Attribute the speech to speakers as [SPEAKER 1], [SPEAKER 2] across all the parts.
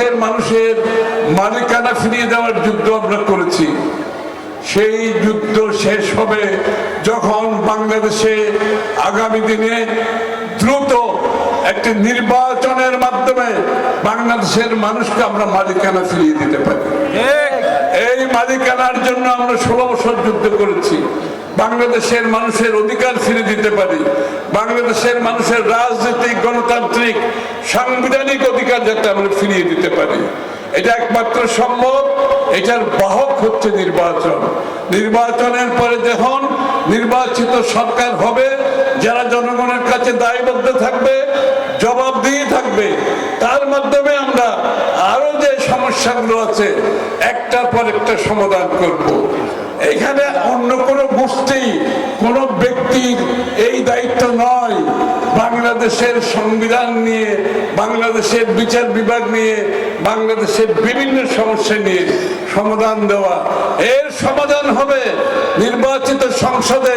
[SPEAKER 1] বাংলাদেশের মানুষের মালিকানা ফিরিয়ে দেওয়ার যুদ্ধ আমরা করেছি। সেই যুদ্ধ শেষ হবে যখন বাংলাদেশে আগামী দিনে দ্রুত একটি নির্বাচনের মাধ্যমে বাংলাদেশের মানুষকে আমরা মালিকানা ফিরিয়ে দিতে পারি। এই মালিকানার জন্য আমরা 16 বছর যুদ্ধ করেছি। বাংলাদেশের মানুষের অধিকার ফিরে দিতে পারি, বাংলাদেশের মানুষের রাজনৈতিক, গণতান্ত্রিক, সাংবিধানিক অধিকার যাতে আমরা ফিরিয়ে দিতে পারি। এটা একমাত্র সম্ভব। এটার বাহক হচ্ছে নির্বাচন। নির্বাচনের পরে যখন নির্বাচিত সরকার হবে, যারা জনগণের কাছে দায়বদ্ধ থাকবে, জবাবদিহি থাকবে, তার মাধ্যমে আমরা আরো যে সমস্যাগুলো আছে একটার পর একটা সমাধান করব। এখানে অন্য কোনো গোষ্ঠী, কোনো ব্যক্তির এই দায়িত্ব নয় বাংলাদেশের সংবিধান নিয়ে, বাংলাদেশের বিচার বিভাগ নিয়ে, বাংলাদেশের বিভিন্ন সমস্যা নিয়ে সমাধান দেওয়া। এর সমাধান হবে নির্বাচিত সংসদে,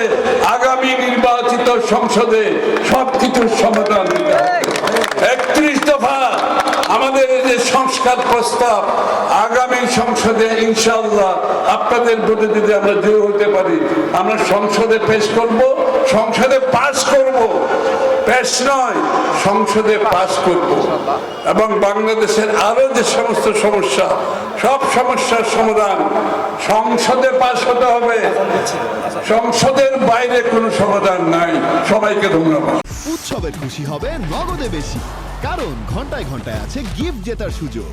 [SPEAKER 1] আগামী নির্বাচিত সংসদে সবকিছুর সমাধান দিতে হবে। 31 দফা আমাদের এই যে সংস্কার প্রস্তাব আগামী সংসদে ইনশাআল্লাহ আপনাদের ভোটে যদি আমরা জয়ী হতে পারি, আমরা সংসদে পেশ করব, সংসদে পাস করব, পেশ নয় সংসদে পাস করব। এবং বাংলাদেশের আরো যে সমস্ত সমস্যা, সব সমস্যার সমাধান সংসদে পাস হতে হবে। সংসদের বাইরে কোনো সমাধান নাই। সবাইকে ধন্যবাদ।
[SPEAKER 2] উৎসবের খুশি হবে নগদে বেশি, কারণ ঘন্টায় ঘন্টায় আছে গিফট জেতার সুযোগ।